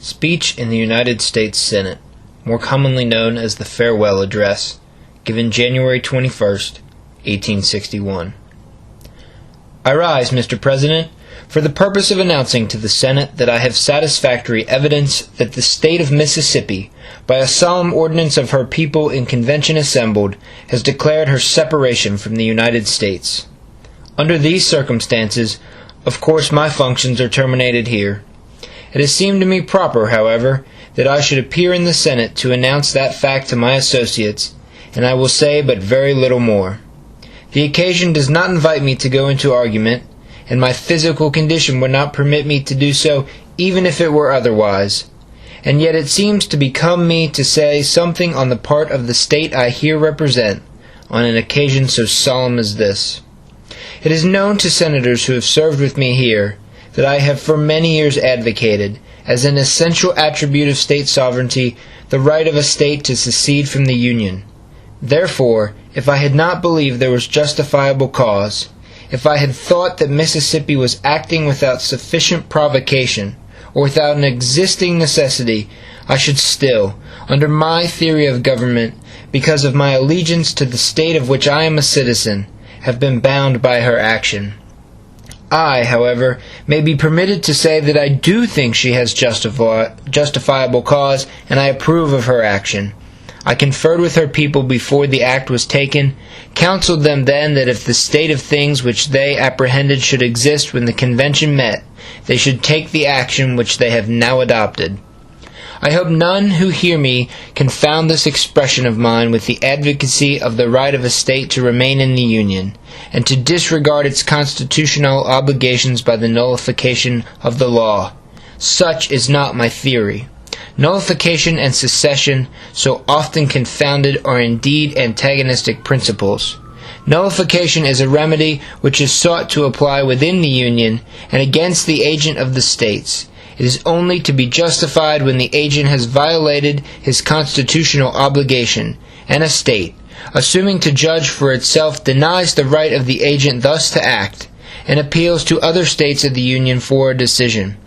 Speech in the United States Senate, more commonly known as the Farewell Address, given January 21st, 1861. I rise, Mr. President, for the purpose of announcing to the Senate that I have satisfactory evidence that the State of Mississippi, by a solemn ordinance of her people in convention assembled, has declared her separation from the United States. Under these circumstances, of course my functions are terminated here. It has seemed to me proper, however, that I should appear in the Senate to announce that fact to my associates, and I will say but very little more. The occasion does not invite me to go into argument, and my physical condition would not permit me to do so even if it were otherwise. And yet it seems to become me to say something on the part of the State I here represent, on an occasion so solemn as this. It is known to senators who have served with me here that I have for many years advocated, as an essential attribute of state sovereignty, the right of a state to secede from the Union. Therefore, if I had not believed there was justifiable cause, if I had thought that Mississippi was acting without sufficient provocation, or without an existing necessity, I should still, under my theory of government, because of my allegiance to the state of which I am a citizen, have been bound by her action. I, however, may be permitted to say that I do think she has justifiable cause, and I approve of her action. I conferred with her people before the act was taken, counseled them then that if the state of things which they apprehended should exist when the convention met, they should take the action which they have now adopted. I hope none who hear me confound this expression of mine with the advocacy of the right of a state to remain in the Union, and to disregard its constitutional obligations by the nullification of the law. Such is not my theory. Nullification and secession, so often confounded, are indeed antagonistic principles. Nullification is a remedy which is sought to apply within the Union and against the agent of the states. It is only to be justified when the agent has violated his constitutional obligation, and a state, assuming to judge for itself, denies the right of the agent thus to act, and appeals to other states of the Union for a decision.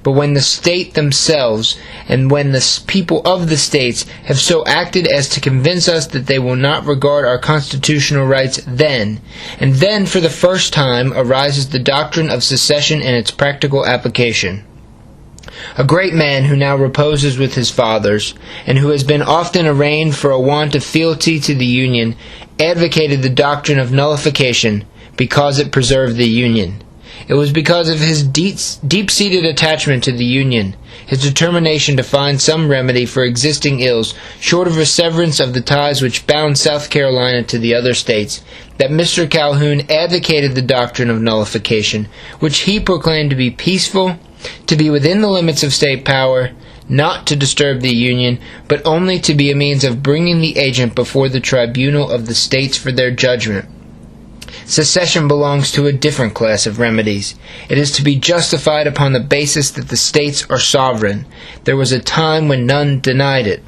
But when the state themselves, and when the people of the states, have so acted as to convince us that they will not regard our constitutional rights, then, and then for the first time, arises the doctrine of secession in its practical application. A great man who now reposes with his fathers, and who has been often arraigned for a want of fealty to the Union, advocated the doctrine of nullification because it preserved the Union. It was because of his deep-seated attachment to the Union, his determination to find some remedy for existing ills short of a severance of the ties which bound South Carolina to the other states, that Mr. Calhoun advocated the doctrine of nullification, which he proclaimed to be peaceful, to be within the limits of state power, not to disturb the Union, but only to be a means of bringing the agent before the tribunal of the states for their judgment. Secession belongs to a different class of remedies. It is to be justified upon the basis that the states are sovereign. There was a time when none denied it.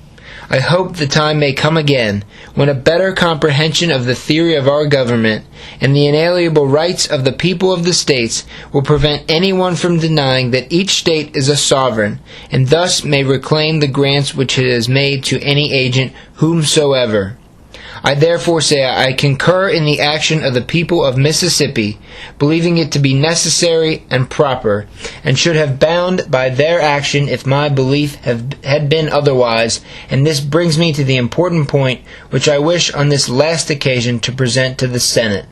I hope the time may come again, when a better comprehension of the theory of our government and the inalienable rights of the people of the states will prevent anyone from denying that each state is a sovereign, and thus may reclaim the grants which it has made to any agent whomsoever. I therefore say I concur in the action of the people of Mississippi, believing it to be necessary and proper, and should have bound by their action if my belief had been otherwise, and this brings me to the important point which I wish on this last occasion to present to the Senate.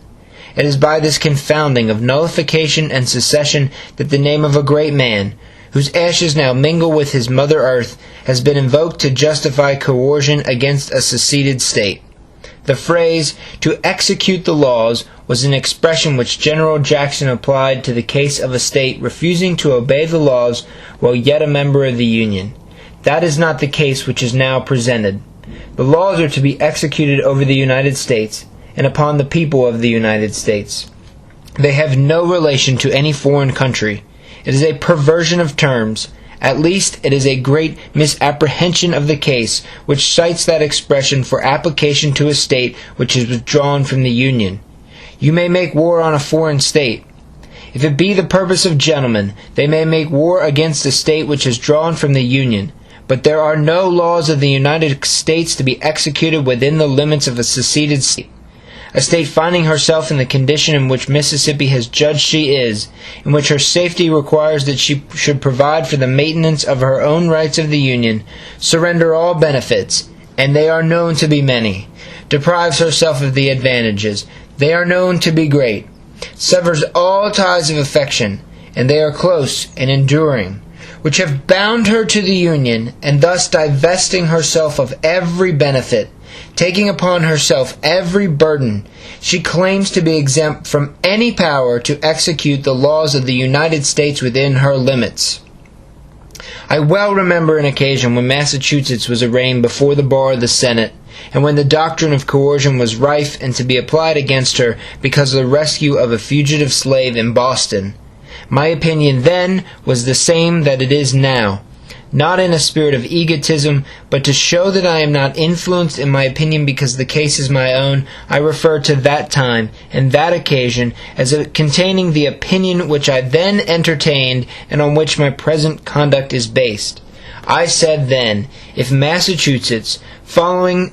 It is by this confounding of nullification and secession that the name of a great man, whose ashes now mingle with his mother earth, has been invoked to justify coercion against a seceded state. The phrase, "to execute the laws," was an expression which General Jackson applied to the case of a state refusing to obey the laws while yet a member of the Union. That is not the case which is now presented. The laws are to be executed over the United States, and upon the people of the United States. They have no relation to any foreign country. It is a perversion of terms. At least it is a great misapprehension of the case which cites that expression for application to a state which is withdrawn from the Union. You may make war on a foreign state. If it be the purpose of gentlemen, they may make war against a state which is drawn from the Union. But there are no laws of the United States to be executed within the limits of a seceded state. A state finding herself in the condition in which Mississippi has judged she is, in which her safety requires that she should provide for the maintenance of her own rights of the Union, surrender all benefits, and they are known to be many, deprives herself of the advantages, they are known to be great, severs all ties of affection, and they are close and enduring, which have bound her to the Union, and thus divesting herself of every benefit, taking upon herself every burden, she claims to be exempt from any power to execute the laws of the United States within her limits. I well remember an occasion when Massachusetts was arraigned before the bar of the Senate, and when the doctrine of coercion was rife and to be applied against her because of the rescue of a fugitive slave in Boston. My opinion then was the same that it is now, not in a spirit of egotism, but to show that I am not influenced in my opinion because the case is my own. I refer to that time and that occasion as containing the opinion which I then entertained and on which my present conduct is based. I said then, if Massachusetts, following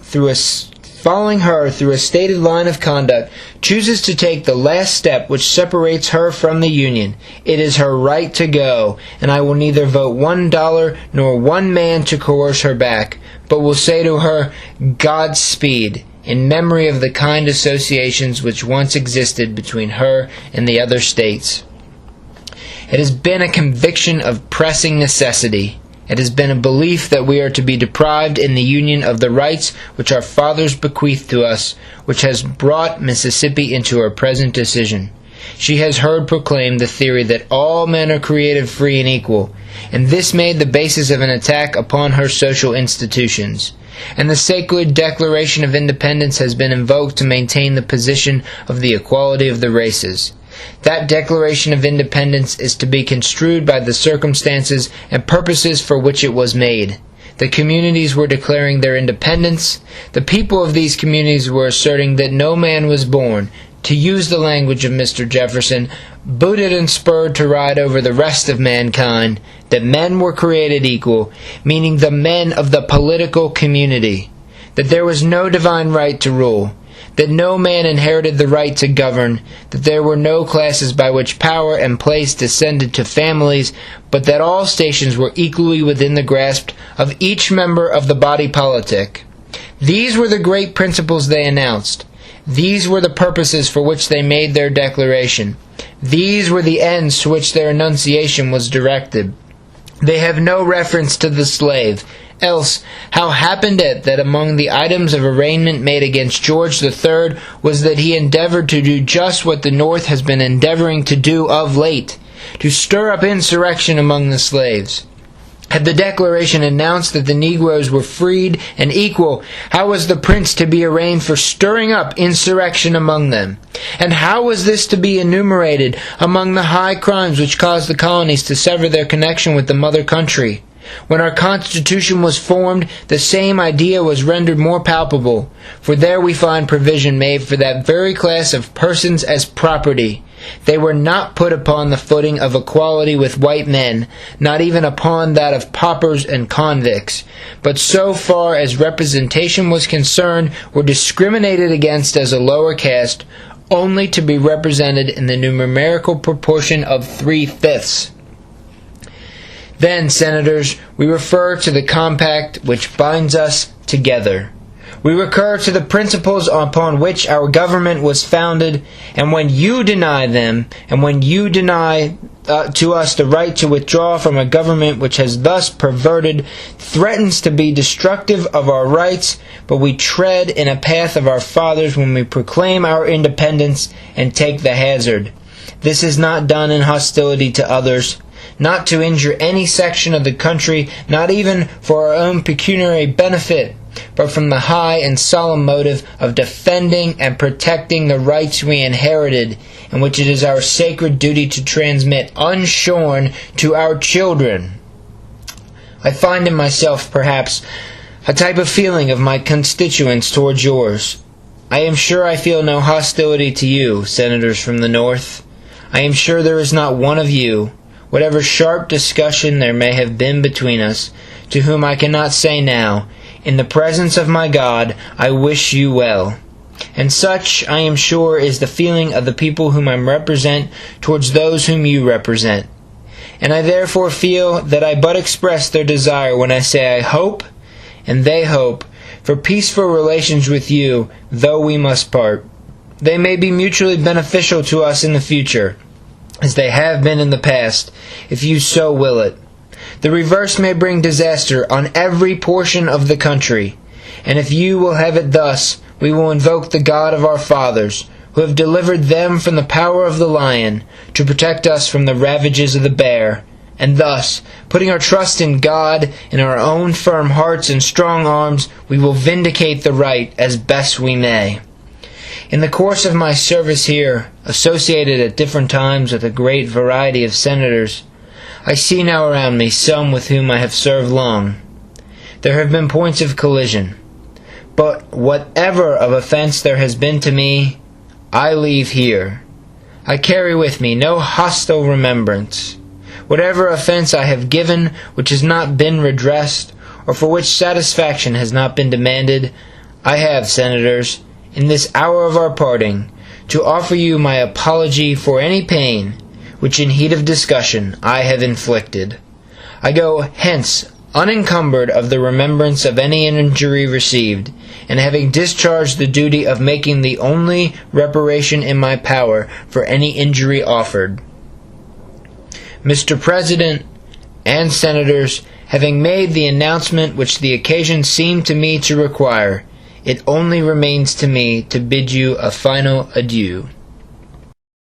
her through a stated line of conduct, chooses to take the last step which separates her from the Union, it is her right to go, and I will neither vote $1 nor one man to coerce her back, but will say to her, Godspeed, in memory of the kind associations which once existed between her and the other states. It has been a conviction of pressing necessity. It has been a belief that we are to be deprived in the Union of the rights which our fathers bequeathed to us, which has brought Mississippi into her present decision. She has heard proclaimed the theory that all men are created free and equal, and this made the basis of an attack upon her social institutions. And the sacred Declaration of Independence has been invoked to maintain the position of the equality of the races. That Declaration of Independence is to be construed by the circumstances and purposes for which it was made. The communities were declaring their independence. The people of these communities were asserting that no man was born, to use the language of Mr. Jefferson, booted and spurred to ride over the rest of mankind, that men were created equal, meaning the men of the political community, that there was no divine right to rule, that no man inherited the right to govern, that there were no classes by which power and place descended to families, but that all stations were equally within the grasp of each member of the body politic. These were the great principles they announced. These were the purposes for which they made their declaration. These were the ends to which their enunciation was directed. They have no reference to the slave. Else, how happened it that among the items of arraignment made against George III was that he endeavored to do just what the North has been endeavoring to do of late, to stir up insurrection among the slaves? Had the Declaration announced that the Negroes were freed and equal, how was the Prince to be arraigned for stirring up insurrection among them? And how was this to be enumerated among the high crimes which caused the colonies to sever their connection with the mother country? When our Constitution was formed, the same idea was rendered more palpable, for there we find provision made for that very class of persons as property. They were not put upon the footing of equality with white men, not even upon that of paupers and convicts, but so far as representation was concerned, were discriminated against as a lower caste, only to be represented in the numerical proportion of 3/5. Then, Senators, we refer to the compact which binds us together. We recur to the principles upon which our government was founded, and when you deny them, and when you deny to us the right to withdraw from a government which has thus perverted, threatens to be destructive of our rights, but we tread in a path of our fathers when we proclaim our independence and take the hazard. This is not done in hostility to others, not to injure any section of the country, not even for our own pecuniary benefit, but from the high and solemn motive of defending and protecting the rights we inherited, and which it is our sacred duty to transmit unshorn to our children. I find in myself, perhaps, a type of feeling of my constituents towards yours. I am sure I feel no hostility to you, Senators from the North. I am sure there is not one of you, whatever sharp discussion there may have been between us, to whom I cannot say now, in the presence of my God, I wish you well. And such, I am sure, is the feeling of the people whom I represent towards those whom you represent. And I therefore feel that I but express their desire when I say I hope, and they hope, for peaceful relations with you, though we must part. They may be mutually beneficial to us in the future, as they have been in the past, if you so will it. The reverse may bring disaster on every portion of the country, and if you will have it thus, we will invoke the God of our fathers, who have delivered them from the power of the lion, to protect us from the ravages of the bear, and thus, putting our trust in God, in our own firm hearts and strong arms, we will vindicate the right as best we may. In the course of my service here, associated at different times with a great variety of senators, I see now around me some with whom I have served long. There have been points of collision, but whatever of offense there has been to me, I leave here. I carry with me no hostile remembrance. Whatever offense I have given which has not been redressed, or for which satisfaction has not been demanded, I have, senators, in this hour of our parting, to offer you my apology for any pain which in heat of discussion I have inflicted. I go hence unencumbered of the remembrance of any injury received, and having discharged the duty of making the only reparation in my power for any injury offered. Mr. President and Senators, having made the announcement which the occasion seemed to me to require, it only remains to me to bid you a final adieu.